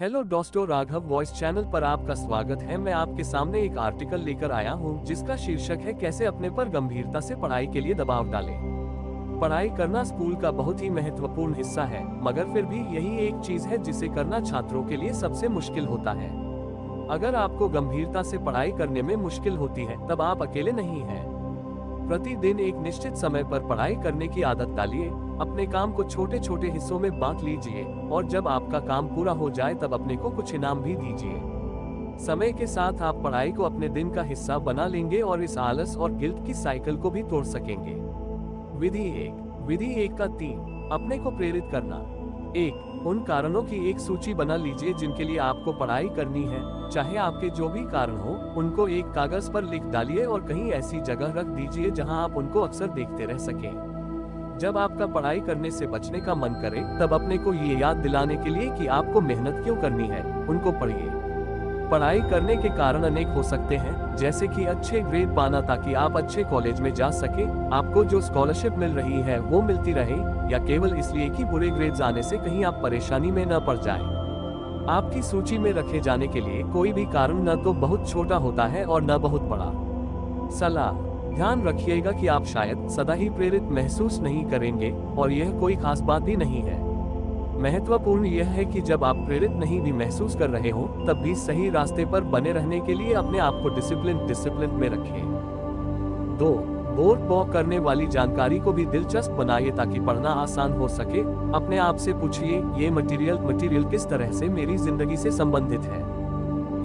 Hello दोस्तों, Raghav voice channel पर आपका स्वागत है। मैं आपके सामने एक आर्टिकल लेकर आया हूं जिसका शीर्षक है कैसे अपने पर गंभीरता से पढ़ाई के लिए दबाव डालें। पढ़ाई करना स्कूल का बहुत ही महत्वपूर्ण हिस्सा है, मगर फिर भी यही एक चीज है जिसे करना छात्रों के लिए सबसे मुश्किल होता है। अगर आपको गंभीरता से पढ़ाई करने में मुश्किल होती है, तब आप अकेले नहीं हैं। प्रतिदिन एक निश्चित समय पर पढ़ाई करने की आदत डालिए। अपने काम को छोटे छोटे हिस्सों में बांट लीजिए और जब आपका काम पूरा हो जाए तब अपने को कुछ इनाम भी दीजिए। समय के साथ आप पढ़ाई को अपने दिन का हिस्सा बना लेंगे और इस आलस और गिल्ट की साइकिल को भी तोड़ सकेंगे। विधि एक का 3, अपने को प्रेरित करना। 1, उन कारणों की एक सूची बना लीजिए जिनके लिए आपको पढ़ाई करनी है। चाहे आपके जो भी कारण हो, उनको एक कागज पर लिख डालिए और कहीं ऐसी जगह रख दीजिए जहां आप उनको अक्सर देखते रह सकें। जब आपका पढ़ाई करने से बचने का मन करे, तब अपने को ये याद दिलाने के लिए कि आपको मेहनत क्यों करनी है, उनको पढ़िए। पढ़ाई करने के कारण अनेक हो सकते हैं, जैसे कि अच्छे ग्रेड पाना ताकि आप अच्छे कॉलेज में जा सके, आपको जो स्कॉलरशिप मिल रही है वो मिलती रहे, या केवल इसलिए कि बुरे ग्रेड्स आने से कहीं आप परेशानी में न पड़ जाएं। आपकी सूची में रखे जाने के लिए कोई भी कारण न तो बहुत छोटा होता है और न बहुत बड़ा। सलाह: ध्यान रखिएगा कि आप शायद सदा ही प्रेरित महसूस नहीं करेंगे और यह कोई खास बात भी नहीं है। महत्वपूर्ण यह है कि जब आप प्रेरित नहीं भी महसूस कर रहे हो, तब भी सही रास्ते पर बने रहने के लिए अपने आप को डिसिप्लिन में रखें। 2, बोर करने वाली जानकारी को भी दिलचस्प बनाइए ताकि पढ़ना आसान हो सके। अपने आप से पूछिए, ये मटेरियल किस तरह से मेरी जिंदगी से संबंधित है,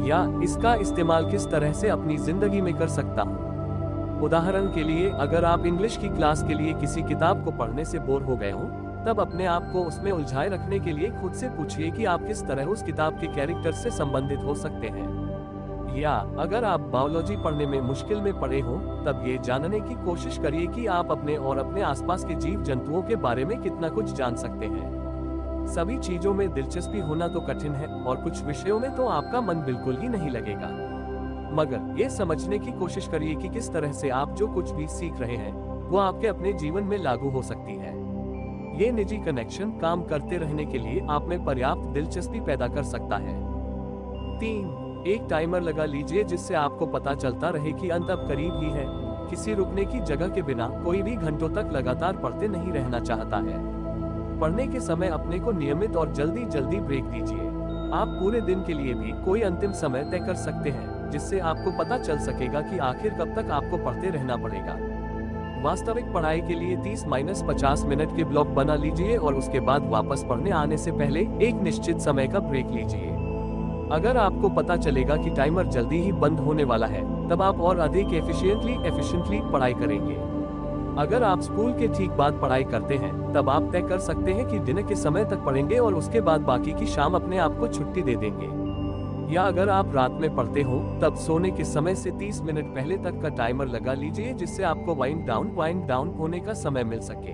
या इसका इस्तेमाल किस तरह से अपनी जिंदगी में कर सकता हूँ। उदाहरण के लिए, अगर आप इंग्लिश की क्लास के लिए किसी किताब को पढ़ने से बोर हो गए हो, तब अपने आप को उसमें उलझाए रखने के लिए खुद से पूछिए कि आप किस तरह उस किताब के कैरेक्टर से संबंधित हो सकते हैं। या अगर आप बायोलॉजी पढ़ने में मुश्किल में पड़े हो, तब ये जानने की कोशिश करिए कि आप अपने और अपने आसपास के जीव जंतुओं के बारे में कितना कुछ जान सकते हैं। सभी चीजों में दिलचस्पी होना तो कठिन है और कुछ विषयों में तो आपका मन बिल्कुल ही नहीं लगेगा, मगर ये समझने की कोशिश करिए कि किस तरह से आप जो कुछ भी सीख रहे हैं वो आपके अपने जीवन में लागू हो सकती है। ये निजी कनेक्शन काम करते रहने के लिए आप में पर्याप्त दिलचस्पी पैदा कर सकता है। 3, एक टाइमर लगा लीजिए जिससे आपको पता चलता रहे कि अंत अब करीब ही है। किसी रुकने की जगह के बिना कोई भी घंटों तक लगातार पढ़ते नहीं रहना चाहता है। पढ़ने के समय अपने को नियमित और जल्दी ब्रेक दीजिए। आप पूरे दिन के लिए भी कोई अंतिम समय तय कर सकते हैं, जिससे आपको पता चल सकेगा कि आखिर कब तक आपको पढ़ते रहना पड़ेगा। वास्तविक पढ़ाई के लिए 30-50 मिनट के ब्लॉक बना लीजिए और उसके बाद वापस पढ़ने आने से पहले एक निश्चित समय का ब्रेक लीजिए। अगर आपको पता चलेगा कि टाइमर जल्दी ही बंद होने वाला है, तब आप और अधिक एफिशिएंटली पढ़ाई करेंगे। अगर आप स्कूल के ठीक बाद पढ़ाई करते हैं, तब आप तय कर सकते हैं कि दिन के समय तक पढ़ेंगे और उसके बाद बाकी की शाम अपने आप को छुट्टी दे देंगे। या अगर आप रात में पढ़ते हो, तब सोने के समय से 30 मिनट पहले तक का टाइमर लगा लीजिए जिससे आपको वाइंड डाउन होने का समय मिल सके।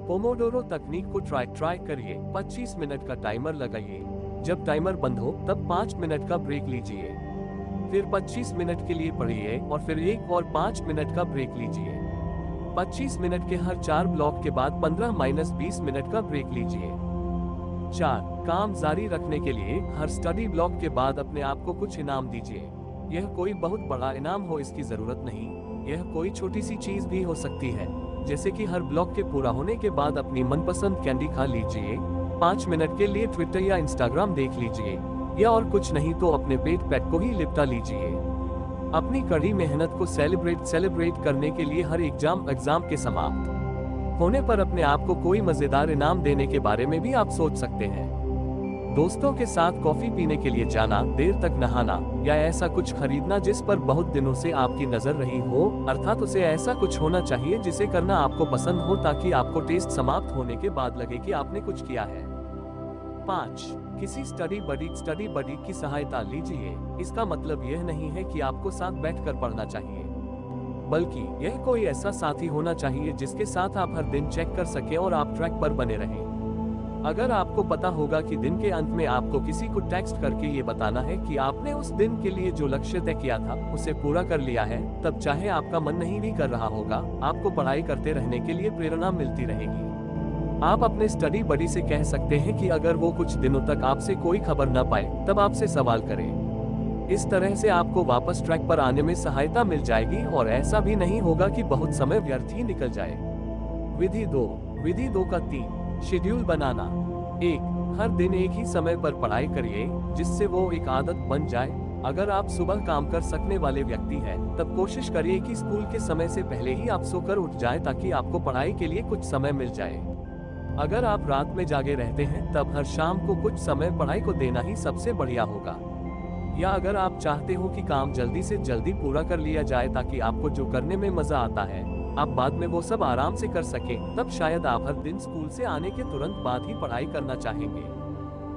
पोमोडोरो तकनीक को ट्राई करिए। 25 मिनट का टाइमर लगाइए। जब टाइमर बंद हो, तब 5 मिनट का ब्रेक लीजिए। फिर 25 मिनट के लिए पढ़िए और फिर एक और 5 मिनट का ब्रेक लीजिए। 25 मिनट के हर 4 ब्लॉक के बाद 15-20 मिनट का ब्रेक लीजिए। 4, काम जारी रखने के लिए हर स्टडी ब्लॉक के बाद अपने आप को कुछ इनाम दीजिए। यह कोई बहुत बड़ा इनाम हो इसकी जरूरत नहीं, यह कोई छोटी सी चीज भी हो सकती है, जैसे कि हर ब्लॉक के पूरा होने के बाद अपनी मनपसंद कैंडी खा लीजिए, 5 मिनट के लिए ट्विटर या इंस्टाग्राम देख लीजिए, या और कुछ नहीं तो अपने पेट को ही लिपटा लीजिए। अपनी कड़ी मेहनत को सेलिब्रेट करने के लिए हर एग्जाम के समाप्त होने पर अपने आप को कोई मजेदार इनाम देने के बारे में भी आप सोच सकते हैं। दोस्तों के साथ कॉफी पीने के लिए जाना, देर तक नहाना, या ऐसा कुछ खरीदना जिस पर बहुत दिनों से आपकी नजर रही हो, अर्थात उसे ऐसा कुछ होना चाहिए जिसे करना आपको पसंद हो ताकि आपको टेस्ट समाप्त होने के बाद लगे कि आपने कुछ किया है। 5, किसी स्टडी बडी की सहायता लीजिए। इसका मतलब यह नहीं है कि आपको साथ बैठकर पढ़ना चाहिए, बल्कि यह कोई ऐसा साथी होना चाहिए जिसके साथ आप हर दिन चेक कर सकें और आप ट्रैक पर बने रहें। अगर आपको पता होगा कि दिन के अंत में आपको किसी को टेक्स्ट करके ये बताना है कि आपने उस दिन के लिए जो लक्ष्य तय किया था उसे पूरा कर लिया है, तब चाहे आपका मन नहीं भी कर रहा होगा, आपको पढ़ाई करते रहने के लिए प्रेरणा मिलती रहेगी। आप अपने स्टडी बडी से कह सकते हैं कि अगर वो कुछ दिनों तक आपसे कोई खबर न पाए तब आपसे सवाल करें। इस तरह से आपको वापस ट्रैक पर आने में सहायता मिल जाएगी और ऐसा भी नहीं होगा कि बहुत समय व्यर्थ ही निकल जाए। विधि 2 का 3 शेड्यूल बनाना। 1 हर दिन एक ही समय पर पढ़ाई करिए जिससे वो एक आदत बन जाए। अगर आप सुबह काम कर सकने वाले व्यक्ति हैं, तब कोशिश करिए कि स्कूल के समय से पहले ही आप सोकर उठ जाएं ताकि आपको पढ़ाई के लिए कुछ समय मिल जाए। अगर आप रात में जागे रहते हैं, तब हर शाम को कुछ समय पढ़ाई को देना ही सबसे बढ़िया होगा। या अगर आप चाहते हो कि काम जल्दी से जल्दी पूरा कर लिया जाए ताकि आपको जो करने में मजा आता है आप बाद में वो सब आराम से कर सकें, तब शायद आप हर दिन स्कूल से आने के तुरंत बाद ही पढ़ाई करना चाहेंगे।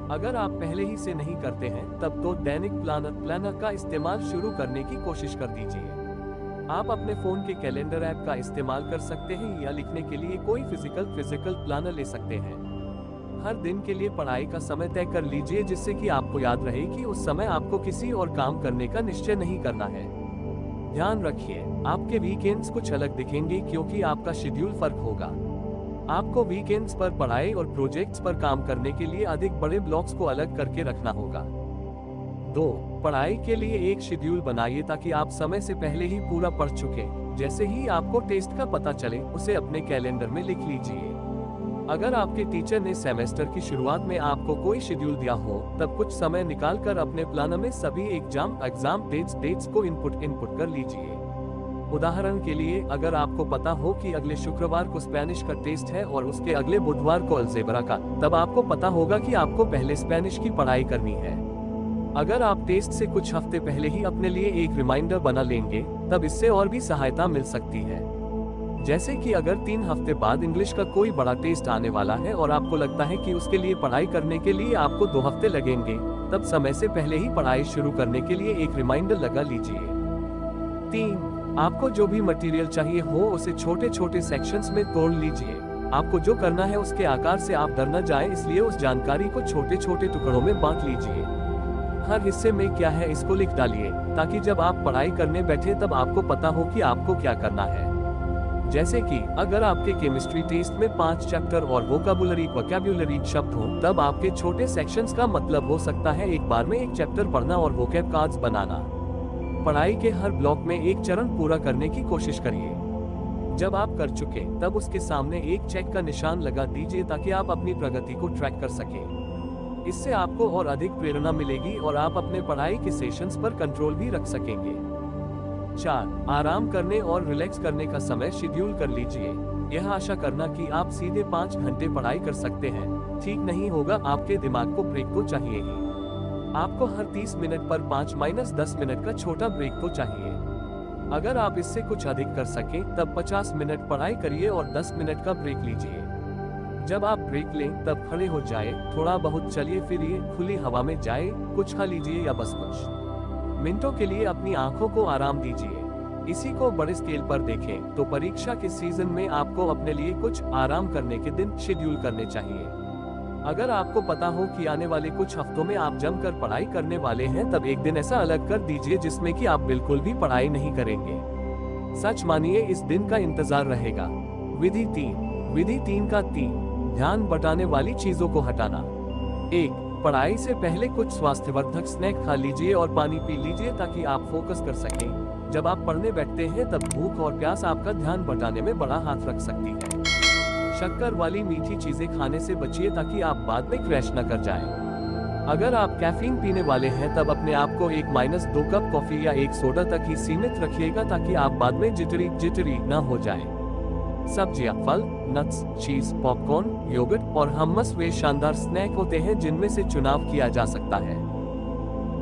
अगर आप पहले ही से नहीं करते हैं, तब तो दैनिक प्लानर का इस्तेमाल शुरू करने की कोशिश कर दीजिए। आप अपने फोन के कैलेंडर ऐप का इस्तेमाल कर सकते हैं या लिखने के लिए कोई फिजिकल प्लानर ले सकते हैं। हर दिन के लिए पढ़ाई का समय तय कर लीजिए जिससे कि आपको याद रहे कि उस समय आपको किसी और काम करने का निश्चय नहीं करना है। ध्यान रखिए, आपके वीकेंड्स कुछ अलग दिखेंगे क्योंकि आपका शेड्यूल फर्क होगा। आपको वीकेंड्स पर पढ़ाई और प्रोजेक्ट्स पर काम करने के लिए अधिक बड़े ब्लॉक्स को अलग करके रखना होगा। 2 पढ़ाई के लिए एक शेड्यूल बनाइए ताकि आप समय से पहले ही पूरा पढ़ चुके। जैसे ही आपको टेस्ट का पता चले, उसे अपने कैलेंडर में लिख लीजिए। अगर आपके टीचर ने सेमेस्टर की शुरुआत में आपको कोई शेड्यूल दिया हो, तब कुछ समय निकालकर अपने प्लानर में सभी एग्जाम डेट्स को इनपुट कर लीजिए। उदाहरण के लिए, अगर आपको पता हो कि अगले शुक्रवार को स्पेनिश का टेस्ट है और उसके अगले बुधवार को अलजेब्रा का, तब आपको पता होगा कि आपको पहले स्पेनिश की पढ़ाई करनी है। अगर आप टेस्ट से कुछ हफ्ते पहले ही अपने लिए एक रिमाइंडर बना लेंगे, तब इससे और भी सहायता मिल सकती है। जैसे कि अगर 3 हफ्ते बाद इंग्लिश का कोई बड़ा टेस्ट आने वाला है और आपको लगता है कि उसके लिए पढ़ाई करने के लिए आपको 2 हफ्ते लगेंगे, तब समय से पहले ही पढ़ाई शुरू करने के लिए एक रिमाइंडर लगा लीजिए। 3 आपको जो भी मटेरियल चाहिए हो उसे छोटे छोटे सेक्शंस में तोड़ लीजिए। आपको जो करना है उसके आकार से आप डर न जाएं, इसलिए उस जानकारी को छोटे छोटे टुकड़ों में बांट लीजिए। हर हिस्से में क्या है इसको लिख डालिए ताकि जब आप पढ़ाई करने बैठे तब आपको पता हो कि आपको क्या करना है। जैसे कि अगर आपके केमिस्ट्री टेस्ट में 5 चैप्टर और वोकैबुलरी शब्द हो, तब आपके छोटे सेक्शंस का मतलब हो सकता है एक बार में एक चैप्टर पढ़ना और वोकैब कार्ड्स बनाना। पढ़ाई के हर ब्लॉक में एक चरण पूरा करने की कोशिश करिए। जब आप कर चुके, तब उसके सामने एक चेक का निशान लगा दीजिए ताकि आप अपनी प्रगति को ट्रैक कर सकें। इससे आपको और अधिक प्रेरणा मिलेगी और आप अपने पढ़ाई के सेशंस पर कंट्रोल भी रख सकेंगे। 4 आराम करने और रिलैक्स करने का समय शेड्यूल कर लीजिए। यह आशा करना कि आप सीधे 5 घंटे पढ़ाई कर सकते हैं ठीक नहीं होगा। आपके दिमाग को ब्रेक तो चाहिए ही। आपको हर 30 मिनट पर 5-10 मिनट का छोटा ब्रेक तो चाहिए। अगर आप इससे कुछ अधिक कर सकें, तब 50 मिनट पढ़ाई करिए और 10 मिनट का ब्रेक लीजिए। जब आप ब्रेक लें, तब खड़े हो जाए, थोड़ा बहुत चलिए फिरिए, खुली हवा में जाए, कुछ खा लीजिए या बस कुछ मिनटों के लिए अपनी आंखों को आराम दीजिए। इसी को बड़े स्केल पर देखें तो परीक्षा के सीजन में आपको अपने लिए कुछ आराम करने के दिन शेड्यूल करने चाहिए। अगर आपको पता हो कि आने वाले कुछ हफ्तों में आप जमकर पढ़ाई करने वाले हैं, तब एक दिन ऐसा अलग कर दीजिए जिसमें कि आप बिल्कुल भी पढ़ाई नहीं करेंगे। सच मानिए, इस दिन का इंतजार रहेगा। विधि 3 का 3 ध्यान बटाने वाली चीजों को हटाना। 1 पढ़ाई से पहले कुछ स्वास्थ्यवर्धक स्नैक खा लीजिए और पानी पी लीजिए ताकि आप फोकस कर सकें। जब आप पढ़ने बैठते हैं, तब भूख और प्यास आपका ध्यान बटाने में बड़ा हाथ रख सकती है। शक्कर वाली मीठी चीजें खाने से बचिए ताकि आप बाद में क्रैश न कर जाएं। अगर आप कैफीन पीने वाले हैं, तब अपने आप को 1-2 कप कॉफी या 1 सोडा तक ही सीमित रखिएगा ताकि आप बाद में जिटरी न हो जाएं। सब्जियां, फल, नट्स, चीज, पॉपकॉर्न, योगर्ट और हमस वे शानदार स्नैक होते हैं जिनमें से चुनाव किया जा सकता है।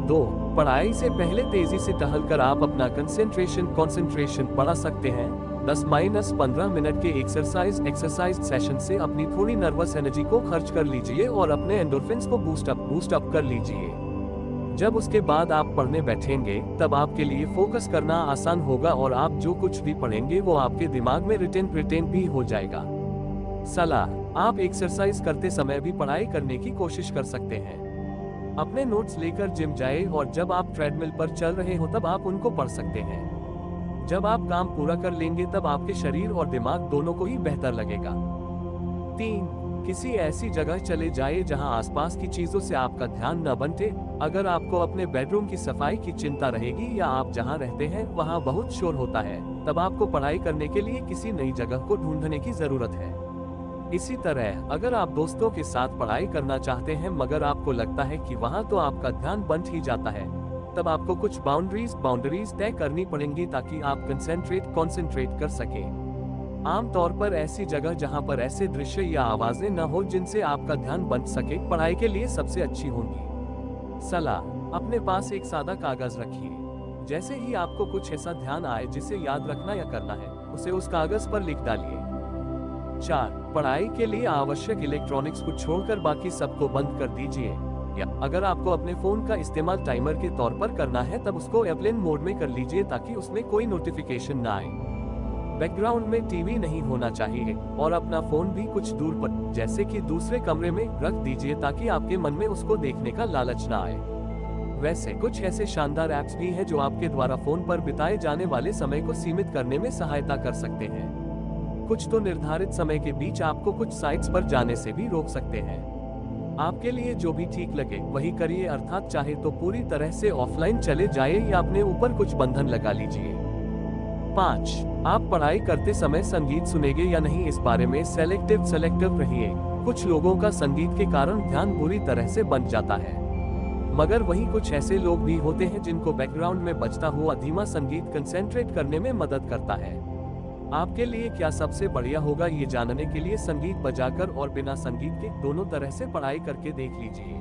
2 पढ़ाई से पहले तेजी से टहलकर आप अपना कंसंट्रेशन बढ़ा सकते हैं। 10-15 मिनट के एक्सरसाइज सेशन से अपनी थोड़ी नर्वस एनर्जी को खर्च कर लीजिए और अपने एंडोर्फिन्स को बूस्ट अप कर लीजिए। जब उसके बाद आप पढ़ने बैठेंगे, तब आपके लिए फोकस करना आसान होगा और आप जो कुछ भी पढ़ेंगे वो आपके दिमाग में रिटेन भी हो जाएगा। सलाह, आप एक्सरसाइज करते समय भी पढ़ाई करने की कोशिश कर सकते हैं। अपने नोट्स लेकर जिम जाए और जब आप ट्रेडमिल पर चल रहे हो तब आप उनको पढ़ सकते हैं। जब आप काम पूरा कर लेंगे, तब आपके शरीर और दिमाग दोनों को ही बेहतर लगेगा। 3 किसी ऐसी जगह चले जाइए जहां आसपास की चीजों से आपका ध्यान न बंटे। अगर आपको अपने बेडरूम की सफाई की चिंता रहेगी या आप जहां रहते हैं वहां बहुत शोर होता है, तब आपको पढ़ाई करने के लिए किसी नई जगह को ढूंढने की जरूरत है। इसी तरह अगर आप दोस्तों के साथ पढ़ाई करना चाहते हैं मगर आपको लगता है कि वहां तो आपका ध्यान बंट ही जाता है, तब आपको कुछ बाउंड्रीज तय करनी पड़ेंगी ताकि आप कंसंट्रेट कर सकें। आमतौर पर ऐसी जगह जहां पर ऐसे दृश्य या आवाजें न हो जिनसे आपका ध्यान बंट सके, पढ़ाई के लिए सबसे अच्छी होंगी। सलाह, अपने पास एक सादा कागज रखिए। जैसे ही आपको कुछ ऐसा ध्यान आए जिसे याद रखना या करना है, उसे उस कागज पर लिख डालिए। 4. पढ़ाई के लिए आवश्यक इलेक्ट्रॉनिक्स को छोड़कर बाकी सबको बंद कर दीजिए। या अगर आपको अपने फोन का इस्तेमाल टाइमर के तौर पर करना है तब उसको एयरप्लेन मोड में कर लीजिए ताकि उसमें कोई नोटिफिकेशन ना आए। बैकग्राउंड में टीवी नहीं होना चाहिए और अपना फोन भी कुछ दूर पर, जैसे कि दूसरे कमरे में, रख दीजिए ताकि आपके मन में उसको देखने का लालच ना आए। वैसे कुछ ऐसे शानदार ऐप्स भी हैं जो आपके द्वारा फोन पर बिताए जाने वाले समय को सीमित करने में सहायता कर सकते हैं। कुछ तो निर्धारित समय के बीच आपको कुछ साइट्स पर जाने से भी रोक सकते हैं। आपके लिए जो भी ठीक लगे वही करिए, अर्थात चाहे तो पूरी तरह से ऑफलाइन चले जाइए या अपने ऊपर कुछ बंधन लगा लीजिए। 5. आप पढ़ाई करते समय संगीत सुनेंगे या नहीं, इस बारे में सेलेक्टिव रहिए। कुछ लोगों का संगीत के कारण ध्यान बुरी तरह से बंट जाता है, मगर वहीं कुछ ऐसे लोग भी होते हैं जिनको बैकग्राउंड में बजता हुआ धीमा संगीत कंसंट्रेट करने में मदद करता है। आपके लिए क्या सबसे बढ़िया होगा ये जानने के लिए संगीत बजाकर और बिना संगीत के दोनों तरह से पढ़ाई करके देख लीजिए।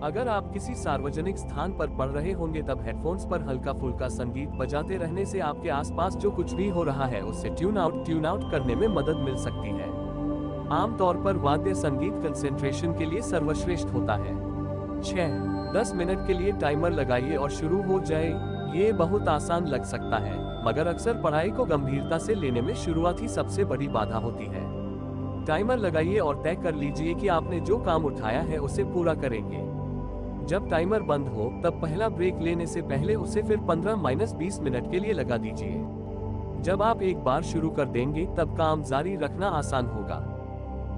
अगर आप किसी सार्वजनिक स्थान पर पढ़ रहे होंगे तब हेडफोन्स पर हल्का फुल्का संगीत बजाते रहने से आपके आसपास जो कुछ भी हो रहा है उससे ट्यून आउट करने में मदद मिल सकती है। आमतौर पर वाद्य संगीत कंसंट्रेशन के लिए सर्वश्रेष्ठ होता है। 6. 10 मिनट के लिए टाइमर लगाइए और शुरू हो जाए। ये बहुत आसान लग सकता है, मगर अक्सर पढ़ाई को गंभीरता से लेने में शुरुआत ही सबसे बड़ी बाधा होती है। टाइमर लगाइए और तय कर लीजिए कि आपने जो काम उठाया है उसे पूरा करेंगे। जब टाइमर बंद हो तब पहला ब्रेक लेने से पहले उसे फिर 15-20 मिनट के लिए लगा दीजिए। जब आप एक बार शुरू कर देंगे तब काम जारी रखना आसान होगा।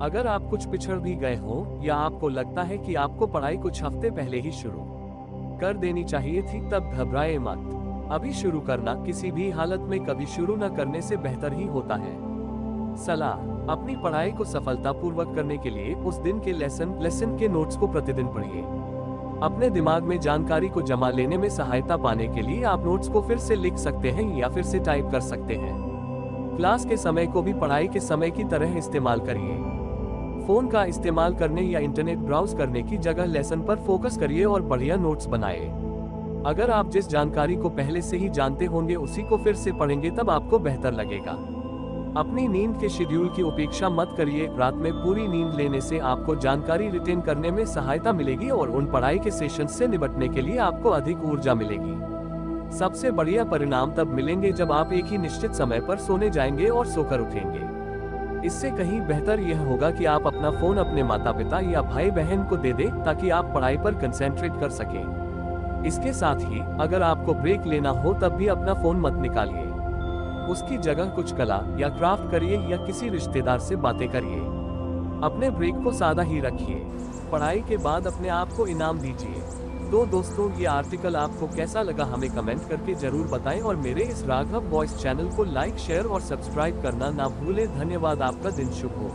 अगर आप कुछ पिछड़ भी गए हो या आपको लगता है कि आपको पढ़ाई कुछ हफ्ते पहले ही शुरू कर देनी चाहिए थी, तब घबराए मत। अभी शुरू करना किसी भी हालत में कभी शुरू न करने से बेहतर ही होता है। सलाह, अपनी पढ़ाई को सफलतापूर्वक करने के लिए उस दिन के लेसन के नोट्स को प्रतिदिन पढ़िए। अपने दिमाग में जानकारी को जमा लेने में सहायता पाने के लिए आप नोट्स को फिर से लिख सकते हैं या फिर से टाइप कर सकते हैं। क्लास के समय को भी पढ़ाई के समय की तरह इस्तेमाल करिए। फोन का इस्तेमाल करने या इंटरनेट ब्राउज करने की जगह लेसन पर फोकस करिए और बढ़िया नोट्स बनाए। अगर आप जिस जानकारी को पहले से ही जानते होंगे उसी को फिर से पढ़ेंगे तब आपको बेहतर लगेगा। अपनी नींद के शेड्यूल की उपेक्षा मत करिए। रात में पूरी नींद लेने से आपको जानकारी रिटेन करने में सहायता मिलेगी और उन पढ़ाई के सेशन से निपटने के लिए आपको अधिक ऊर्जा मिलेगी। सबसे बढ़िया परिणाम तब मिलेंगे जब आप एक ही निश्चित समय पर सोने जाएंगे और सोकर उठेंगे। इससे कहीं बेहतर यह होगा कि आप अपना फोन अपने माता पिता या भाई बहन को दे दें ताकि आप पढ़ाई पर कंसंट्रेट कर सकें। इसके साथ ही अगर आपको ब्रेक लेना हो तब भी अपना फोन मत निकालिए। उसकी जगह कुछ कला या क्राफ्ट करिए या किसी रिश्तेदार से बातें करिए। अपने ब्रेक को सादा ही रखिए। पढ़ाई के बाद अपने आप को इनाम दीजिए। तो दोस्तों, ये आर्टिकल आपको कैसा लगा हमें कमेंट करके जरूर बताएं और मेरे इस राघव वॉइस चैनल को लाइक, शेयर और सब्सक्राइब करना ना भूलें। धन्यवाद। आपका दिन शुभ हो।